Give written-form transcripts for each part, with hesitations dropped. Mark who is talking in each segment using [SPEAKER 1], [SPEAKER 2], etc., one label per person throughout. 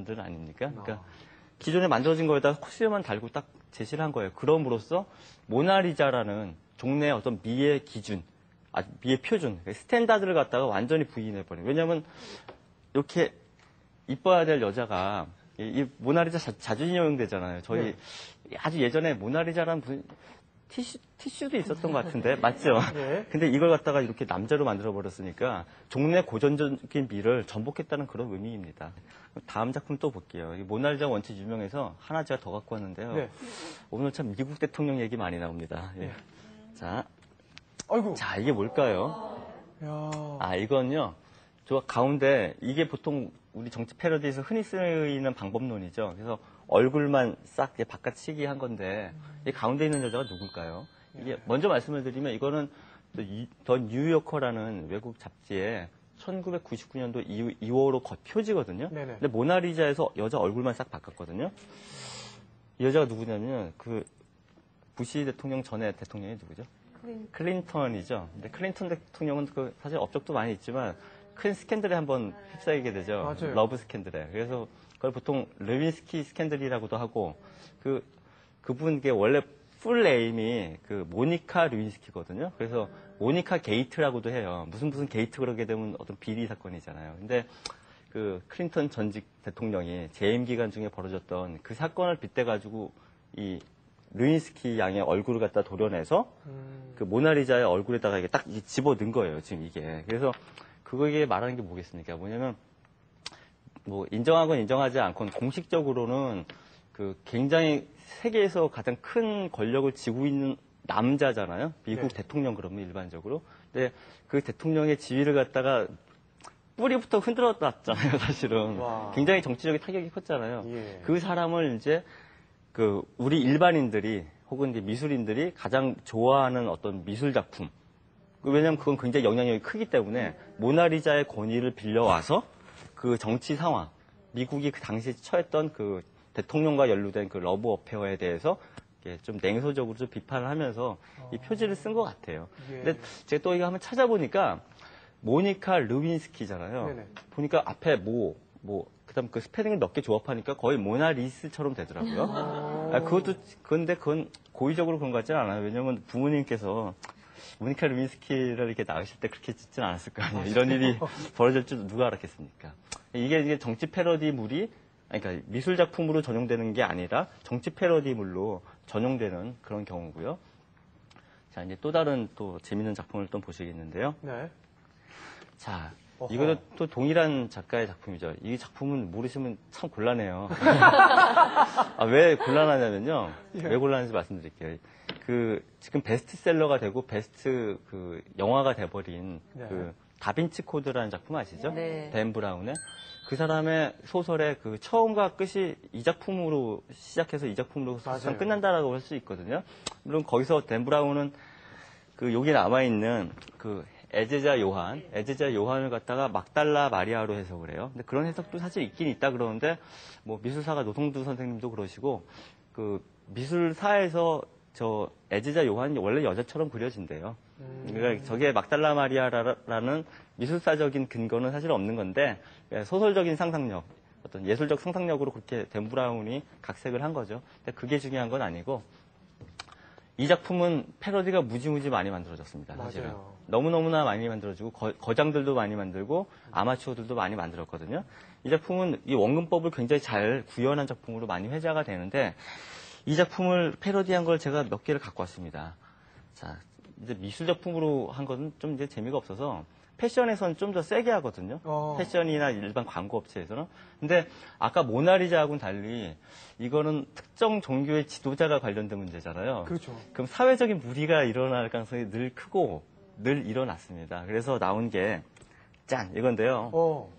[SPEAKER 1] 사람들 아닙니까? 그러니까 기존에 만들어진 거에다 코스염만 달고 딱 제시를 한 거예요. 그럼으로써 모나리자라는 종래의 어떤 미의 기준, 미의 표준, 스탠다드를 갖다가 완전히 부인해버려요. 왜냐하면 이렇게 이뻐야 될 여자가 이 모나리자 자주 인용되잖아요. 저희 아주 예전에 모나리자라는 티슈도 있었던 것 같은데 맞죠?
[SPEAKER 2] 네.
[SPEAKER 1] 근데 이걸 갖다가 이렇게 남자로 만들어 버렸으니까 종래 고전적인 미를 전복했다는 그런 의미입니다. 다음 작품 또 볼게요. 이 모나리자 원체 유명해서 하나 제가 더 갖고 왔는데요.
[SPEAKER 2] 네.
[SPEAKER 1] 오늘 참 미국 대통령 얘기 많이 나옵니다. 예. 자,
[SPEAKER 2] 아이고.
[SPEAKER 1] 자 이게 뭘까요?
[SPEAKER 2] 야.
[SPEAKER 1] 이건요. 저 가운데 이게 보통 우리 정치 패러디에서 흔히 쓰이는 방법론이죠. 그래서 얼굴만 싹 바깥치기 한 건데 이 가운데 있는 여자가 누굴까요? 이게 먼저 말씀을 드리면 이거는 더 뉴요커라는 외국 잡지에 1999년도 2월호 표지거든요.
[SPEAKER 2] 네네.
[SPEAKER 1] 근데 모나리자에서 여자 얼굴만 싹 바꿨거든요. 이 여자가 누구냐면 그 부시 대통령 전에 대통령이 누구죠? 클린턴이죠. 근데 클린턴 대통령은 사실 업적도 많이 있지만 큰 스캔들에 한번 휩싸이게 되죠.
[SPEAKER 2] 맞아요.
[SPEAKER 1] 러브 스캔들에. 그래서 그걸 보통 르윈스키 스캔들이라고도 하고 그분 원래 풀 네임이 모니카 르윈스키거든요. 그래서 모니카 게이트라고도 해요. 무슨 게이트 그러게 되면 어떤 비리 사건이잖아요. 근데 클린턴 전직 대통령이 재임 기간 중에 벌어졌던 그 사건을 빗대가지고 이 르윈스키 양의 얼굴을 갖다 도려내서 그 모나리자의 얼굴에다가 이게 딱 집어 넣은 거예요. 지금 이게. 그래서 그거에 말하는 게 뭐겠습니까? 뭐냐면 뭐 인정하건 인정하지 않건 공식적으로는 굉장히 세계에서 가장 큰 권력을 쥐고 있는 남자잖아요. 미국
[SPEAKER 2] 네.
[SPEAKER 1] 대통령 그러면 일반적으로. 근데 그 대통령의 지위를 갖다가 뿌리부터 흔들어 놨잖아요, 사실은.
[SPEAKER 2] 와.
[SPEAKER 1] 굉장히 정치적인 타격이 컸잖아요.
[SPEAKER 2] 예.
[SPEAKER 1] 그 사람을 이제 우리 일반인들이 혹은 이제 미술인들이 가장 좋아하는 어떤 미술 작품. 왜냐면 그건 굉장히 영향력이 크기 때문에 모나리자의 권위를 빌려와서 그 정치 상황, 미국이 그 당시에 처했던 그 대통령과 연루된 그 러브 어페어에 대해서 좀 냉소적으로 좀 비판을 하면서 이 표지를 쓴 것 같아요.
[SPEAKER 2] 예.
[SPEAKER 1] 근데 제가 또 이거 한번 찾아보니까 모니카 르윈스키잖아요.
[SPEAKER 2] 네네.
[SPEAKER 1] 보니까 앞에 그다음 그 스페링을 몇 개 조합하니까 거의 모나리스처럼 되더라고요. 그런데 그건 고의적으로 그런 것 같지는 않아요. 왜냐면 부모님께서 모니카 르윈스키를 이렇게 낳으실 때 그렇게 짓진 않았을 거 아니에요. 이런 일이 벌어질 줄 누가 알았겠습니까? 이게 정치 패러디물이, 그러니까 미술 작품으로 전용되는 게 아니라 정치 패러디물로 전용되는 그런 경우고요. 자, 이제 또 다른 재밌는 작품을 또 보시겠는데요.
[SPEAKER 2] 네.
[SPEAKER 1] 자,
[SPEAKER 2] 어허.
[SPEAKER 1] 이것도 또 동일한 작가의 작품이죠. 이 작품은 모르시면 참 곤란해요. 왜 곤란하냐면요.
[SPEAKER 2] 예.
[SPEAKER 1] 왜 곤란한지 말씀드릴게요. 지금 베스트셀러가 되고 베스트 영화가 돼버린
[SPEAKER 2] 네.
[SPEAKER 1] 다빈치 코드라는 작품 아시죠?
[SPEAKER 3] 네.
[SPEAKER 1] 댄 브라운의 그 사람의 소설의 처음과 끝이 이 작품으로 시작해서 이 작품으로
[SPEAKER 2] 맞아요.
[SPEAKER 1] 끝난다라고 할 수 있거든요. 물론 거기서 댄 브라운은 여기 남아있는 에제자 요한을 갖다가 막달라 마리아로 해석을 해요. 근데 그런 해석도 사실 있긴 있다 그러는데, 미술사가 노성두 선생님도 그러시고, 미술사에서 에제자 요한이 원래 여자처럼 그려진대요. 그러니까 저게 막달라 마리아라는 미술사적인 근거는 사실 없는 건데, 소설적인 상상력, 어떤 예술적 상상력으로 그렇게 댄 브라운이 각색을 한 거죠. 근데 그게 중요한 건 아니고, 이 작품은 패러디가 무지무지 많이 만들어졌습니다. 사실은.
[SPEAKER 2] 맞아요.
[SPEAKER 1] 너무너무나 많이 만들어지고 거장들도 많이 만들고 아마추어들도 많이 만들었거든요. 이 작품은 이 원근법을 굉장히 잘 구현한 작품으로 많이 회자가 되는데 이 작품을 패러디한 걸 제가 몇 개를 갖고 왔습니다. 자, 이제 미술 작품으로 한 거는 좀 이제 재미가 없어서 패션에서는 좀 더 세게 하거든요. 패션이나 일반 광고 업체에서는. 근데 아까 모나리자하고는 달리 이거는 특정 종교의 지도자가 관련된 문제잖아요.
[SPEAKER 2] 그렇죠.
[SPEAKER 1] 그럼 사회적인 무리가 일어날 가능성이 늘 크고 늘 일어났습니다. 그래서 나온 게 이건데요.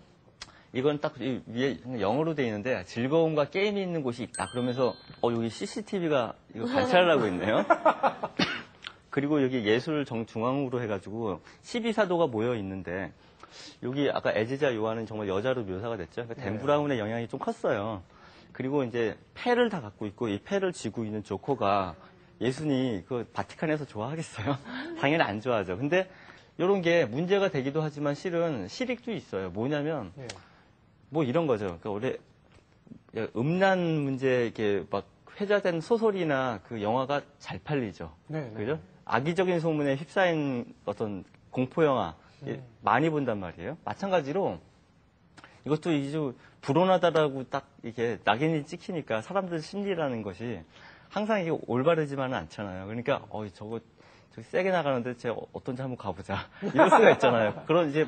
[SPEAKER 1] 이건 딱 위에 영어로 돼 있는데 즐거움과 게임이 있는 곳이 있다. 그러면서 여기 CCTV가 이거 관찰을 하고 있네요. 그리고 여기 예술 중앙으로 해가지고 12사도가 모여 있는데 여기 아까 에지자 요한은 정말 여자로 묘사가 됐죠. 그러니까 댄 브라운의 영향이 좀 컸어요. 그리고 이제 패를 다 갖고 있고 이 패를 쥐고 있는 조커가 예순이 바티칸에서 좋아하겠어요? 당연히 안 좋아하죠. 근데 이런 게 문제가 되기도 하지만 실은 실익도 있어요. 뭐냐면 이런 거죠. 그러니까 원래 음란 문제 이렇게 막 회자된 소설이나 그 영화가 잘 팔리죠.
[SPEAKER 2] 네, 네.
[SPEAKER 1] 그죠? 악의적인 소문에 휩싸인 어떤 공포 영화 많이 본단 말이에요. 마찬가지로 이것도 이제 불온하다라고 딱 이게 낙인이 찍히니까 사람들 심리라는 것이 항상 이게 올바르지만은 않잖아요. 그러니까 저거 세게 나가는데 제가 어떤지 한번 가보자 이럴 수가 있잖아요. 그런 이제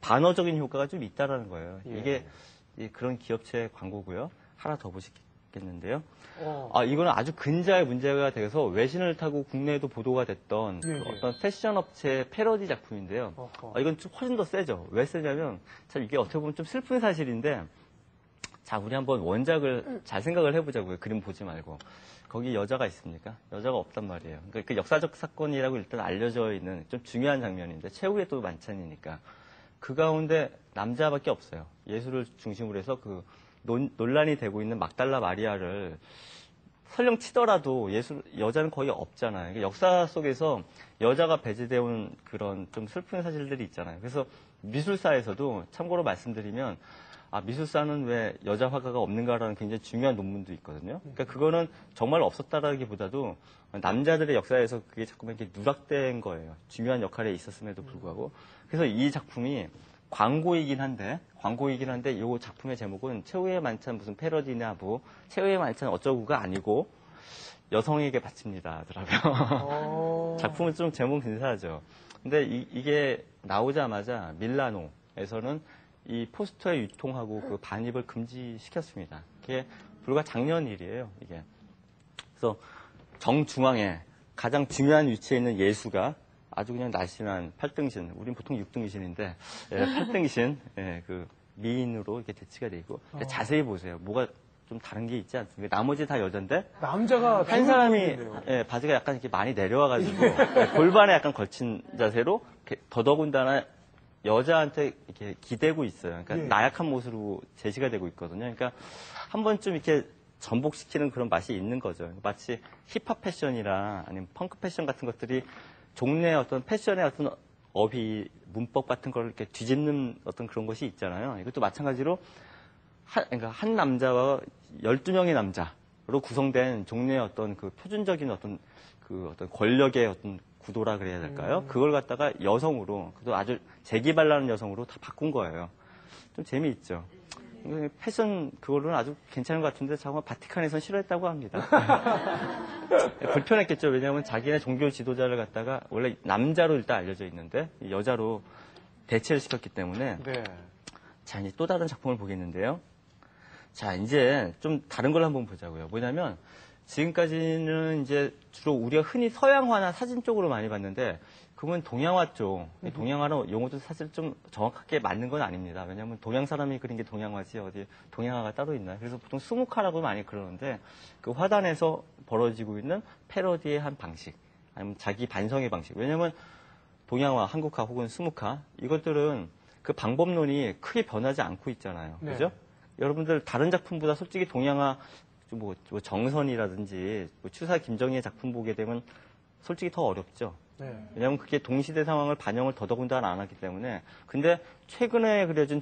[SPEAKER 1] 반어적인 효과가 좀 있다라는 거예요.
[SPEAKER 2] 예.
[SPEAKER 1] 이게 그런 기업체 광고고요. 하나 더 보시겠는데요.
[SPEAKER 2] 어.
[SPEAKER 1] 이거는 아주 근자의 문제가 돼서 외신을 타고 국내에도 보도가 됐던
[SPEAKER 2] 예, 예.
[SPEAKER 1] 어떤 패션 업체 패러디 작품인데요.
[SPEAKER 2] 어허.
[SPEAKER 1] 이건 좀 훨씬 더 세죠. 왜 세냐면 참 이게 어떻게 보면 좀 슬픈 사실인데 자, 우리 한번 원작을 잘 생각을 해보자고요. 그림 보지 말고. 거기 여자가 있습니까? 여자가 없단 말이에요. 그러니까 그 역사적 사건이라고 일단 알려져 있는 좀 중요한 장면인데 최후의 또 만찬이니까 그 가운데 남자밖에 없어요. 예수를 중심으로 해서 그 논란이 되고 있는 막달라 마리아를 설령 치더라도 여자는 거의 없잖아요. 그러니까 역사 속에서 여자가 배제되어 온 그런 좀 슬픈 사실들이 있잖아요. 그래서 미술사에서도 참고로 말씀드리면 미술사는 왜 여자 화가가 없는가라는 굉장히 중요한 논문도 있거든요. 그러니까 그거는 정말 없었다라기보다도 남자들의 역사에서 그게 자꾸만 이렇게 누락된 거예요. 중요한 역할에 있었음에도 불구하고. 그래서 이 작품이 광고이긴 한데 이 작품의 제목은 최후의 만찬 무슨 패러디나 최후의 만찬 어쩌고가 아니고 여성에게 바칩니다 하더라고요. 작품은 좀 제목 근사하죠. 근데 이게 나오자마자 밀라노에서는 이 포스터의 유통하고 그 반입을 금지시켰습니다. 그게 불과 작년 일이에요, 이게. 그래서 정중앙에 가장 중요한 위치에 있는 예수가 아주 그냥 날씬한 8등신, 우린 보통 6등신인데, 8등신, 그 미인으로 이렇게 대치가 되어 있고, 자세히 보세요. 뭐가 좀 다른 게 있지 않습니까? 나머지 다 여잔데,
[SPEAKER 2] 남자가
[SPEAKER 1] 한 사람이, 바지가 약간 이렇게 많이 내려와가지고, 골반에 약간 걸친 자세로, 더더군다나 여자한테 이렇게 기대고 있어요. 그러니까 나약한 모습으로 제시가 되고 있거든요. 그러니까 한 번쯤 이렇게 전복시키는 그런 맛이 있는 거죠. 마치 힙합 패션이나 아니면 펑크 패션 같은 것들이 종래의 어떤 패션의 어떤 문법 같은 걸 이렇게 뒤집는 어떤 그런 것이 있잖아요. 이것도 마찬가지로 그러니까 한 남자와 12명의 남자로 구성된 종래의 어떤 그 표준적인 어떤 권력의 어떤 구도라 그래야 될까요? 그걸 갖다가 여성으로, 그것도 아주 재기발랄한 여성으로 다 바꾼 거예요. 좀 재미있죠. 패션 그거는 아주 괜찮은 것 같은데 자꾸 바티칸에선 싫어했다고 합니다. 불편했겠죠. 왜냐하면 자기네 종교 지도자를 갖다가 원래 남자로 일단 알려져 있는데 여자로 대체를 시켰기 때문에.
[SPEAKER 2] 네.
[SPEAKER 1] 자, 이제 또 다른 작품을 보겠는데요. 자, 이제 좀 다른 걸 한번 보자고요. 뭐냐면 지금까지는 이제 주로 우리가 흔히 서양화나 사진 쪽으로 많이 봤는데 그건 동양화 쪽. 동양화는 용어도 사실 좀 정확하게 맞는 건 아닙니다. 왜냐하면 동양 사람이 그린 게 동양화지 어디 동양화가 따로 있나요? 그래서 보통 수묵화라고 많이 그러는데 그 화단에서 벌어지고 있는 패러디의 한 방식 아니면 자기 반성의 방식. 왜냐하면 동양화, 한국화 혹은 수묵화 이것들은 그 방법론이 크게 변하지 않고 있잖아요.
[SPEAKER 2] 네.
[SPEAKER 1] 그죠? 여러분들 다른 작품보다 솔직히 동양화 뭐 정선이라든지 추사 김정희의 작품 보게 되면 솔직히 더 어렵죠.
[SPEAKER 2] 네.
[SPEAKER 1] 왜냐하면 그게 동시대 상황을 반영을 더더군다나 안 하기 때문에. 근데 최근에 그려진